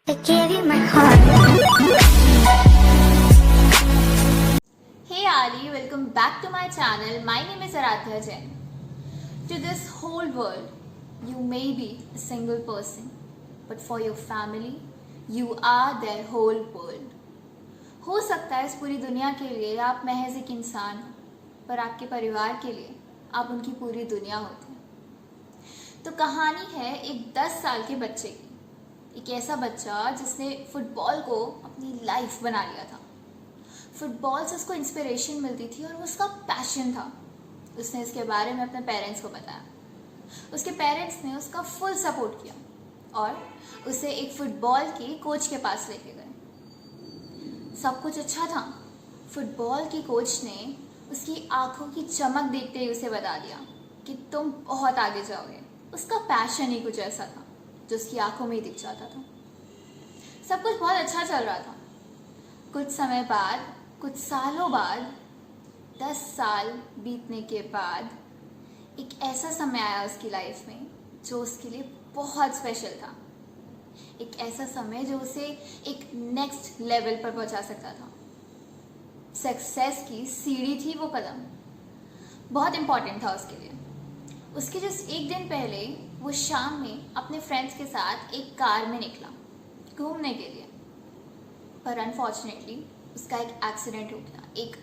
I gave you my heart. Hey Ali, welcome back to my channel. My name is Aradhya Jain. To this whole world, you may be a single person, but for your family, you are their whole world. हो सकता है इस पूरी दुनिया के लिए आप महज एक इंसान हो, पर आपके परिवार के लिए आप उनकी पूरी दुनिया होते हैं। तो कहानी है एक 10 साल के बच्चे की। एक ऐसा बच्चा जिसने फुटबॉल को अपनी लाइफ बना लिया था। फुटबॉल से उसको इंस्पिरेशन मिलती थी और वो उसका पैशन था। उसने इसके बारे में अपने पेरेंट्स को बताया। उसके पेरेंट्स ने उसका फुल सपोर्ट किया और उसे एक फुटबॉल के कोच के पास लेके गए। सब कुछ अच्छा था। फुटबॉल के कोच ने उसकी आंखों की चमक देखते ही उसे बता दिया कि तुम बहुत आगे जाओगे। उसका पैशन ही कुछ ऐसा था जो उसकी आंखों में ही दिख जाता था। सब कुछ बहुत अच्छा चल रहा था। कुछ समय बाद, कुछ सालों बाद, 10 साल बीतने के बाद एक ऐसा समय आया उसकी लाइफ में जो उसके लिए बहुत स्पेशल था। एक ऐसा समय जो उसे एक नेक्स्ट लेवल पर पहुंचा सकता था। सक्सेस की सीढ़ी थी वो कदम। बहुत इंपॉर्टेंट था उसके लिए। उसके जस्ट एक दिन पहले वो शाम में अपने फ्रेंड्स के साथ एक कार में निकला घूमने के लिए, पर अनफॉर्चुनेटली उसका एक एक्सीडेंट हो गया। एक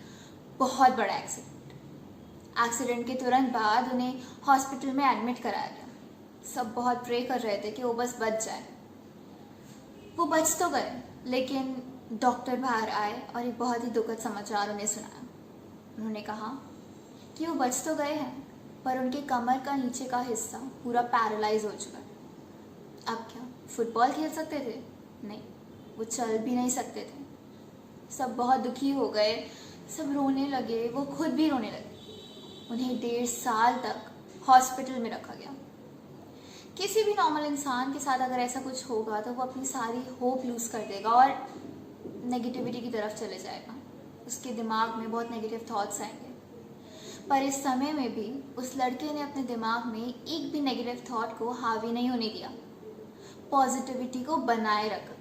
बहुत बड़ा एक्सीडेंट के तुरंत बाद उन्हें हॉस्पिटल में एडमिट कराया गया। सब बहुत प्रे कर रहे थे कि वो बस बच जाए। वो बच तो गए, लेकिन डॉक्टर बाहर आए और एक बहुत ही दुखद समाचार उन्हें सुनाया। उन्होंने कहा कि वो बच तो गए हैं, पर उनके कमर का नीचे का हिस्सा पूरा पैरालाइज हो चुका है। अब क्या फुटबॉल खेल सकते थे? नहीं, वो चल भी नहीं सकते थे। सब बहुत दुखी हो गए, सब रोने लगे, वो खुद भी रोने लगे। उन्हें 1.5 साल तक हॉस्पिटल में रखा गया। किसी भी नॉर्मल इंसान के साथ अगर ऐसा कुछ होगा तो वो अपनी सारी होप लूज कर देगा और नेगेटिविटी की तरफ चले जाएगा। उसके दिमाग में बहुत नेगेटिव थॉट्स आएंगे। पर इस समय में भी उस लड़के ने अपने दिमाग में एक भी नेगेटिव थॉट को हावी नहीं होने दिया। पॉजिटिविटी को बनाए रखा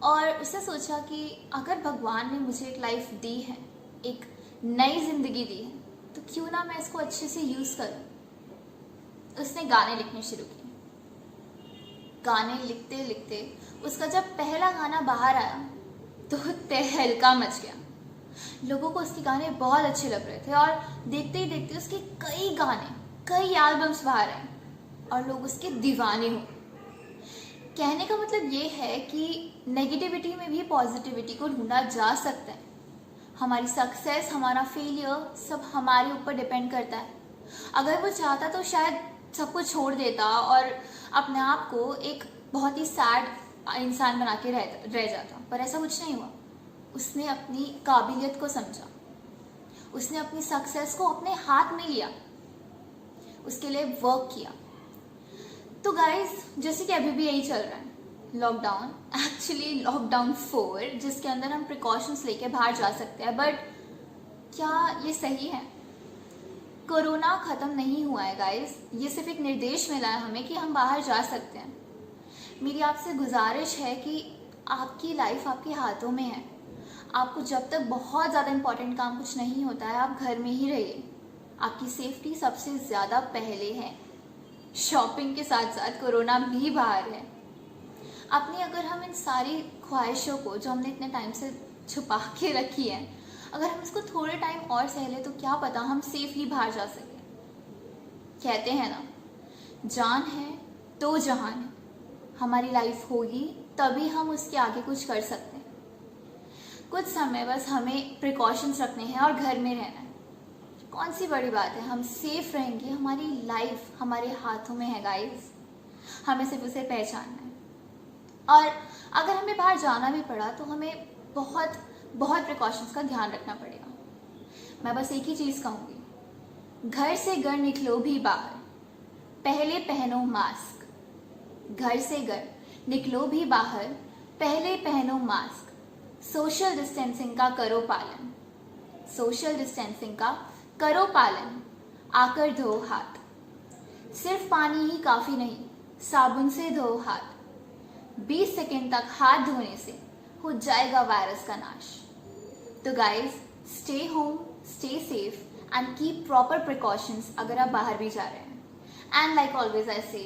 और उसने सोचा कि अगर भगवान ने मुझे एक लाइफ दी है, एक नई जिंदगी दी है, तो क्यों ना मैं इसको अच्छे से यूज करूं। उसने गाने लिखने शुरू किए। गाने लिखते लिखते उसका जब पहला गाना बाहर आया तो तहलका मच गया। लोगों को उसके गाने बहुत अच्छे लग रहे थे और देखते ही देखते उसके कई गाने, कई एल्बम्स बाहर आए और लोग उसके दीवाने हो। कहने का मतलब ये है कि नेगेटिविटी में भी पॉजिटिविटी को ढूंढा जा सकता है। हमारी सक्सेस, हमारा फेलियर सब हमारे ऊपर डिपेंड करता है। अगर वो चाहता तो शायद सब कुछ छोड़ देता और अपने आप को एक बहुत ही सैड इंसान बना के रह जाता, पर ऐसा कुछ नहीं हुआ। उसने अपनी काबिलियत को समझा। उसने अपनी सक्सेस को अपने हाथ में लिया, उसके लिए वर्क किया। तो गाइस, जैसे कि अभी भी यही चल रहा है, लॉकडाउन, एक्चुअली लॉकडाउन 4, जिसके अंदर हम प्रिकॉशंस लेके बाहर जा सकते हैं, बट क्या ये सही है? कोरोना खत्म नहीं हुआ है गाइस। ये सिर्फ एक निर्देश मिला है हमें कि हम बाहर जा सकते हैं। मेरी आपसे गुजारिश है कि आपकी लाइफ आपके हाथों में है। आपको जब तक बहुत ज़्यादा इंपॉर्टेंट काम कुछ नहीं होता है, आप घर में ही रहिए। आपकी सेफ्टी सबसे ज़्यादा पहले है। शॉपिंग के साथ साथ कोरोना भी बाहर है। अपनी अगर हम इन सारी ख्वाहिशों को जो हमने इतने टाइम से छुपा के रखी है, अगर हम इसको थोड़े टाइम और सह लें तो क्या पता हम सेफली बाहर जा सकें। कहते हैं ना, जान है तो जहान है। हमारी लाइफ होगी तभी हम उसके आगे कुछ कर सकते हैं। कुछ समय बस हमें प्रिकॉशंस रखने हैं और घर में रहना है। कौन सी बड़ी बात है, हम सेफ रहेंगे। हमारी लाइफ हमारे हाथों में है गाइस। हमें सिर्फ उसे पहचानना है। और अगर हमें बाहर जाना भी पड़ा तो हमें बहुत बहुत प्रिकॉशंस का ध्यान रखना पड़ेगा। मैं बस एक ही चीज़ कहूँगी, घर से घर निकलो भी बाहर, पहले पहनो मास्क। घर से घर निकलो भी बाहर, पहले पहनो मास्क। सोशल डिस्टेंसिंग का करो पालन। सोशल डिस्टेंसिंग का करो पालन। आकर धो हाथ। सिर्फ पानी ही काफी नहीं, साबुन से धो हाथ। 20 सेकेंड तक हाथ धोने से हो जाएगा वायरस का नाश। तो guys, stay home, stay safe and keep proper precautions अगर आप बाहर भी जा रहे हैं। एंड लाइक ऑलवेज आई से,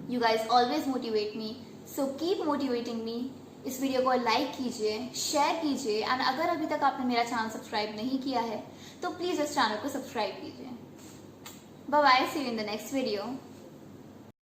you guys always motivate me, so keep motivating me. इस वीडियो को लाइक कीजिए, शेयर कीजिए एंड अगर अभी तक आपने मेरा चैनल सब्सक्राइब नहीं किया है तो प्लीज़ इस चैनल को सब्सक्राइब कीजिए। Bye bye, see you in the next video.